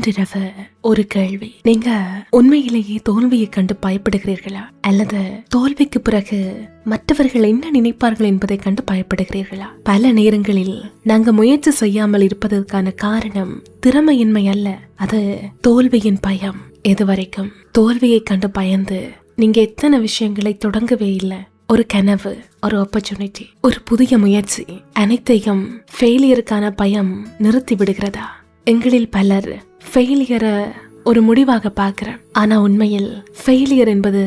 இன்றிரவு ஒரு கேள்வி. நீங்க உண்மையிலேயே தோல்வியை கண்டு பயப்படுகிறீர்களா, அல்லது தோல்விக்கு பிறகு மற்றவர்கள் என்ன நினைப்பார்கள் என்பதை கண்டு பயப்படுகிறீர்களா? பல நேரங்களில் நாங்க முயற்சி செய்யாமல் இருப்பதற்கான காரணம் திறமையின்மை அல்ல, அது தோல்வியின் பயம். இதுவரைக்கும் தோல்வியை கண்டு பயந்து நீங்க எத்தனை விஷயங்களை தொடங்கவே இல்லை. ஒரு கனவு, ஒரு ஆப்பர்ச்சுனிட்டி, ஒரு புதிய முயற்சி, அனைத்தையும் ஃபெயிலியருக்கான பயம் நிறுத்தி விடுகிறதா? எங்களில் பலர் ஃபெயிலியரை ஒரு முடிவாக பார்க்கிறோம். ஆனா உண்மையில் ஃபெயிலியர் என்பது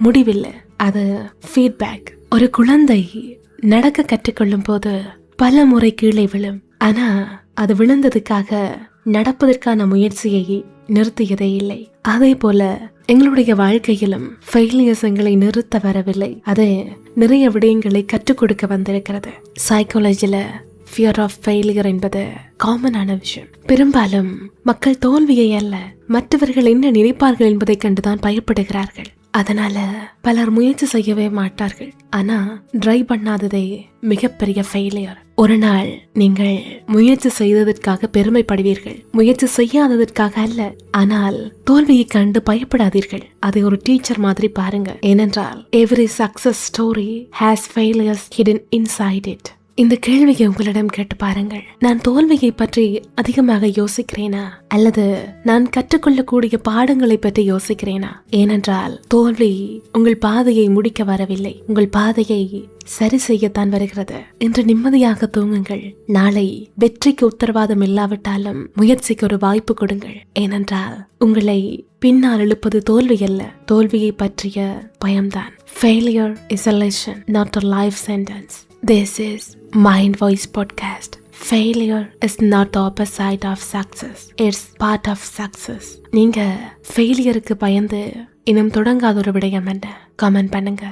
முடிவில்லை, அது ஃபீட்பேக். ஒரு குழந்தை நடக்க கற்றுக்கொள்ளும் போது பல முறை கீழே விழும். ஆனா அது விழுந்ததுக்காக நடப்பதற்கான முயற்சியை நிறுத்தியதே இல்லை. அதே போல எங்களுடைய வாழ்க்கையிலும் ஃபெயிலியர்ஸ் எங்களை நிறுத்த வரவில்லை, அது நிறைய விடயங்களை கற்றுக் கொடுக்க வந்திருக்கிறது. சைக்காலஜில ஃபியர் ஆஃப் ஃபெயிலியர் என்பது காமனான விஷயம். பெரும்பாலும் மக்கள் தோல்வியை அல்ல, மற்றவர்கள் என்ன நினைப்பார்கள் என்பதை கண்டுதான் பயப்படுகிறார்கள். அதனால பலர் முயற்சி செய்யவே மாட்டார்கள். ஆனா ட்ரை பண்ணாததே மிகப்பெரிய ஃபெயிலியர். ஒரு நாள் நீங்கள் முயற்சி செய்ததற்காக பெருமைப்படுவீர்கள், முயற்சி செய்யாததற்காக அல்ல. ஆனால் தோல்வியை கண்டு பயப்படாதீர்கள், அதை ஒரு டீச்சர் மாதிரி பாருங்க. ஏனென்றால் every success story has failures hidden inside it. இந்த கேள்வியை உங்களிடம் கேட்டு பாருங்கள். நான் தோல்வியை பற்றி அதிகமாக யோசிக்கிறேனா, அல்லது நான் கற்றுக்கொள்ளக்கூடிய பாடங்களை பற்றி யோசிக்கிறேனா? ஏனென்றால் தோல்வி உங்கள் பாதையை முடிக்க வரவில்லை, உங்கள் பாதையை சரி செய்யத்தான் வருகிறது. இன்று நிம்மதியாக தூங்குங்கள். நாளை வெற்றிக்கு உத்தரவாதம் இல்லாவிட்டாலும் முயற்சிக்கு ஒரு வாய்ப்பு கொடுங்கள். ஏனென்றால் உங்களை பின்னால் இழுப்பது தோல்வி அல்ல, தோல்வியை பற்றிய பயம்தான். Failure is a lesson, not a life sentence. This is Mind Voice Podcast. Failure is not the opposite of success. It's part of success. நீங்க ஃபெயிலியருக்கு பயந்து இன்னும் தொடங்காத ஒரு விடயம் என்ன? கமெண்ட் பண்ணுங்க.